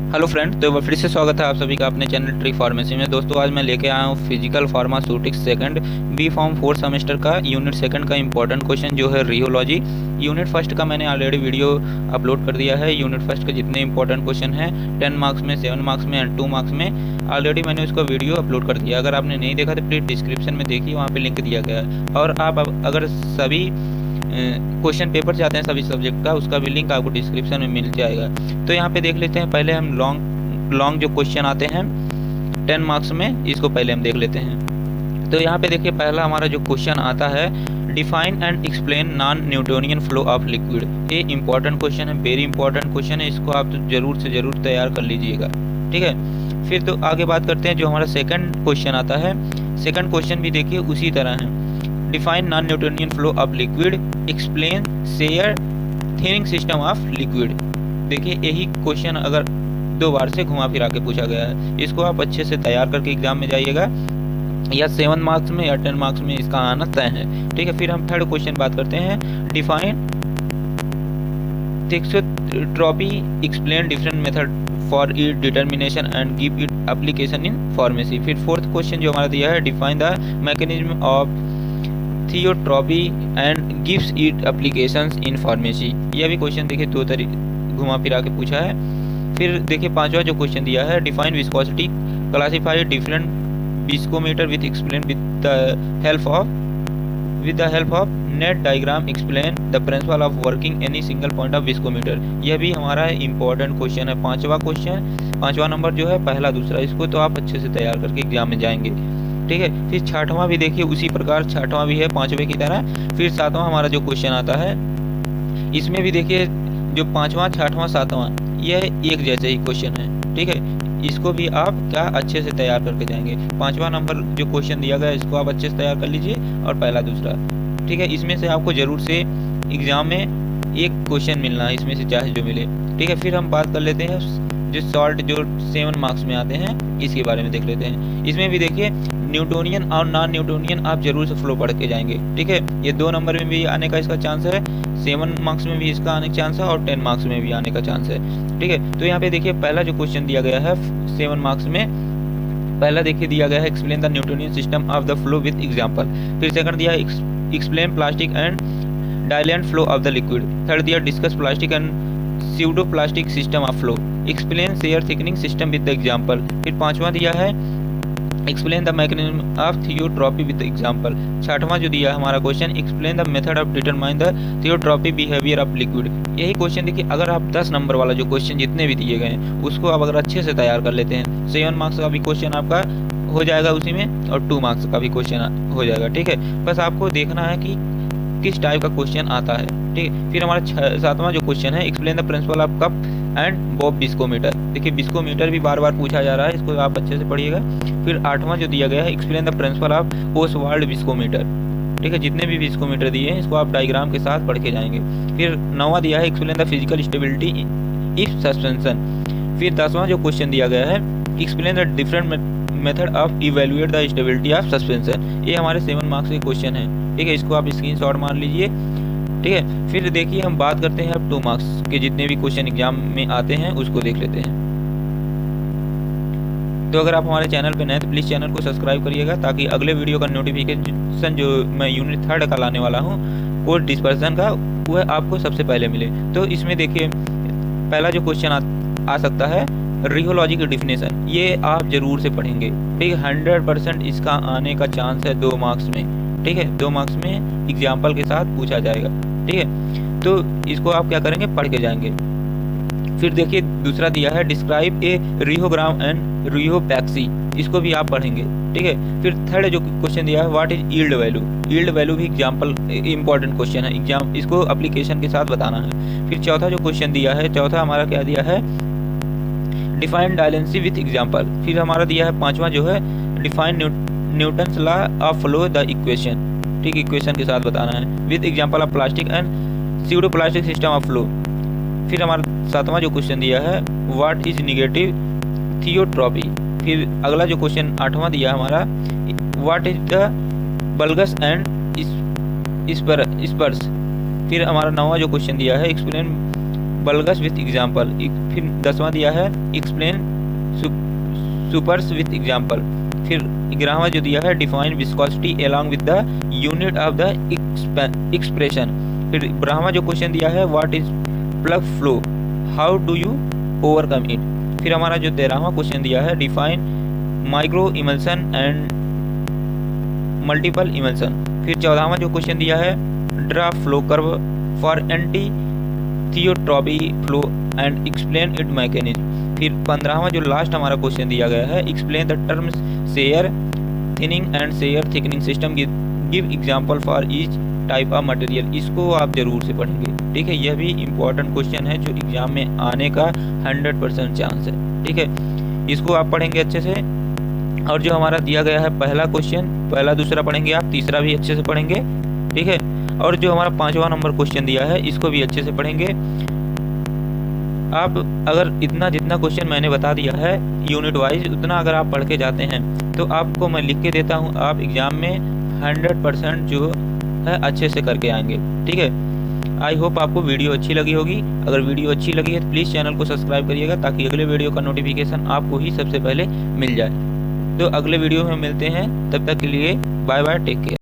Hello friend, तो एक बार फिर से स्वागत है आप सभी का अपने चैनल ट्री फार्मेसी में। दोस्तों आज मैं लेके आया हूँ physical pharmaceutics second B pharm 4 semester का यूनिट सेकंड का इंपॉर्टेंट क्वेश्चन जो है रियोलॉजी। यूनिट फर्स्ट का मैंने ऑलरेडी वीडियो अपलोड कर दिया है। यूनिट फर्स्ट के जितने इंपॉर्टेंट क्वेश्चन हैं 10 मार्क्स में, 7 मार्क्स में एंड 2 मार्क्स में, ऑलरेडी मैंने उसका वीडियो अपलोड कर दिया। अगर आपने नहीं देखा तो प्लीज़ डिस्क्रिप्शन में देखिए, वहाँ पर लिंक दिया गया है। और आप अगर सभी क्वेश्चन पेपर चाहते हैं सभी सब्जेक्ट का, उसका भी लिंक आपको डिस्क्रिप्शन में मिल जाएगा। तो यहाँ पे देख लेते हैं, पहले हम लॉन्ग जो क्वेश्चन आते हैं 10 मार्क्स में, इसको पहले हम देख लेते हैं। तो यहाँ पे देखिए पहला हमारा जो क्वेश्चन आता है, define and explain non Newtonian flow of liquid. ये इंपॉर्टेंट क्वेश्चन है, वेरी इंपॉर्टेंट क्वेश्चन है, इसको आप तो जरूर से ज़रूर तैयार कर लीजिएगा, ठीक है। फिर तो आगे बात करते हैं, जो हमारा सेकंड क्वेश्चन आता है, सेकंड क्वेश्चन भी देखिए उसी तरह है। Define non Newtonian flow of liquid, explain share thinning system of liquid. देखिए यही क्वेश्चन अगर 2 बार से घुमा फिरा के पूछा गया है, इसको आप अच्छे से तैयार करके एग्जाम में जाइएगा, या 7 मार्क्स में या 10 मार्क्स में इसका आना तय है, ठीक है। फिर हम थर्ड क्वेश्चन बात करते हैं, define thixotropy, explain different method for it determination and give it application in pharmacy. फिर फोर्थ क्वेश्चन जो हमारा दिया है, define the mechanism of thixotropy and gives it applications in pharmacy. यह भी क्वेश्चन देखिए 2 घुमा फिरा के पूछा है। फिर देखिए पांचवा जो क्वेश्चन दिया है, define viscosity, classify different viscometer with explain with the help of net diagram, explain the principle of working any single point of viscometer. यह भी हमारा इंपॉर्टेंट क्वेश्चन है, पांचवा क्वेश्चन, पांचवा नंबर जो है पहला दूसरा, इसको तो आप अच्छे से तैयार करके एग्जाम में जाएंगे, ठीक है। फिर छठवां भी देखिए उसी प्रकार, छठवां भी है पांचवें की तरह। फिर सातवां हमारा जो क्वेश्चन आता है, इसमें भी देखिए जो पांचवा, छठवां, सातवां, यह एक जैसे ही क्वेश्चन है, ठीक है। इसको भी आप क्या अच्छे से तैयार करके जाएंगे। पांचवा नंबर जो क्वेश्चन दिया गया है, इसको आप अच्छे से तैयार कर लीजिए, और पहला दूसरा, ठीक है। इसमें से आपको जरूर से एग्जाम में एक क्वेश्चन मिलना है, इसमें से चाहे जो मिले, ठीक है। फिर हम बात कर लेते हैं जो सॉल्ट जो 7 मार्क्स में आते हैं, इसके बारे में देख लेते हैं। इसमें भी देखिए न्यूटोनियन और नॉन न्यूटोनियन आप जरूर से फ्लो पढ़ के जाएंगे, ठीक है। ये 2 नंबर में भी आने का इसका चांस है, 7 मार्क्स में भी इसका आने का चांस है, और 10 मार्क्स में भी आने का चांस है, ठीक है। तो यहाँ पे देखिए पहला जो क्वेश्चन दिया गया है 7 मार्क्स में, पहला देखिए दिया गया है, explain the Newtonian system of the flow with example. फिर सेकंड दिया explain plastic and dilatant flow of the liquid. Third दिया discuss plastic and pseudo plastic system of flow, explain shear thickening system with the example. फिर पांचवा दिया है, explain the mechanism of thixotropy with example. छठवां जो दिया है हमारा question, explain the method of determine the thixotropy behaviour of liquid. यही क्वेश्चन देखिए, अगर आप 10 नंबर वाला जो क्वेश्चन जितने भी दिए गए हैं, उसको आप अगर अच्छे से तैयार कर लेते हैं, 7 मार्क्स का भी क्वेश्चन आपका हो जाएगा उसी में, और 2 मार्क्स का भी क्वेश्चन हो जाएगा, ठीक है। बस आपको देखना है कि किस टाइप का क्वेश्चन आता है, ठीक है। फिर हमारा 7वां जो क्वेश्चन है, explain the principle of cup and Bob viscometer. देखिए विस्कोमीटर भी बार बार पूछा जा रहा है, इसको आप अच्छे से पढ़िएगा। फिर 8वां जो दिया गया है, explain the principle of Oswald viscometer, ठीक है। जितने भी विस्कोमीटर दिए हैं, इसको आप डायग्राम के साथ पढ़ के जाएंगे। फिर 9वां दिया है, explain the physical stability if suspension. फिर 10वां जो क्वेश्चन दिया गया है, explain the different method of evaluate the stability of suspension. ये हमारे 7 मार्क्स के क्वेश्चन है, ठीक है। इसको आप स्क्रीनशॉट मार लीजिए, ठीक है। फिर देखिए हम बात करते हैं अब 2 मार्क्स के जितने भी क्वेश्चन एग्जाम में आते हैं, उसको देख लेते हैं। तो अगर आप हमारे चैनल पे नए तो प्लीज़ चैनल को सब्सक्राइब करिएगा, ताकि अगले वीडियो का नोटिफिकेशन जो मैं यूनिट 3 का लाने वाला हूँ, कोर्स डिस्पर्सन का, वह आपको सबसे पहले मिले। तो इसमें देखिए पहला जो क्वेश्चन आ सकता है, रियोलॉजी की डिफिनेशन, ये आप जरूर से पढ़ेंगे, ठीक है। 100% इसका आने का चांस है 2 मार्क्स में, ठीक है। 2 मार्क्स में एग्जाम्पल के साथ पूछा जाएगा, ठीक है। तो इसको आप क्या करेंगे, पढ़ के जाएंगे। फिर देखिए दूसरा दिया है, डिस्क्राइब ए रियोग्राम एंड रियोपैक्सी, इसको भी आप पढ़ेंगे, ठीक है। फिर थर्ड जो क्वेश्चन दिया है, what is yield value. Yield value भी एग्जाम्पल इंपॉर्टेंट क्वेश्चन है, एग्जाम इसको एप्लीकेशन के साथ बताना है। फिर चौथा जो क्वेश्चन दिया है, चौथा हमारा क्या दिया है, डिफाइन डायलेंसी विथ एग्जाम्पल। फिर हमारा दिया है 5वां जो है, define Newton's law of flow the equation, ठीक, इक्वेशन के साथ बताना है, with example of plastic and pseudo plastic system of flow. फिर हमारा 7वां जो क्वेश्चन दिया है, व्हाट इज निगेटिव थियोट्रॉपी। फिर अगला जो क्वेश्चन 8वां दिया है हमारा, व्हाट इज द बल्गस एंड स्पर्स। फिर हमारा 9वां जो क्वेश्चन दिया है, एक्सप्लेन बल्गस विथ एग्जाम्पल। फिर 10वां दिया है एक्सप्लेन सुपर्स विथ एग्जाम्पल। फिर 11वां जो दिया है define viscosity along with the unit of the expression. फिर 12वां जो क्वेश्चन दिया है what is plug flow, how do you overcome it. फिर हमारा जो 13वां क्वेश्चन दिया है define micro emulsion and multiple emulsion. फिर 14वां जो क्वेश्चन दिया है draw flow curve for anti thixotropy flow and explain it mechanism. फिर 15वां जो लास्ट हमारा क्वेश्चन दिया गया है explain the terms share thinning and share thickening system, give example for each type of material. इसको आप जरूर से पढ़ेंगे, ठीक है। यह भी इम्पोर्टेंट क्वेश्चन है जो एग्जाम में आने का 100% चांस है, ठीक है। इसको आप पढ़ेंगे अच्छे से। और जो हमारा दिया गया है पहला क्वेश्चन, पहला दूसरा पढ़ेंगे आप, तीसरा भी अच्छे से पढ़ेंगे, ठीक है। और जो हमारा 5वां नंबर क्वेश्चन दिया है इसको भी अच्छे से पढ़ेंगे आप। अगर इतना जितना क्वेश्चन मैंने बता दिया है यूनिट वाइज उतना अगर आप पढ़ के जाते हैं तो आपको मैं लिख के देता हूँ, आप एग्जाम में 100% जो है अच्छे से करके आएंगे, ठीक है। आई होप आपको वीडियो अच्छी लगी होगी। अगर वीडियो अच्छी लगी है तो प्लीज़ चैनल को सब्सक्राइब करिएगा ताकि अगले वीडियो का नोटिफिकेशन आपको ही सबसे पहले मिल जाए। तो अगले वीडियो में मिलते हैं, तब तक के लिए बाय बाय, टेक केयर।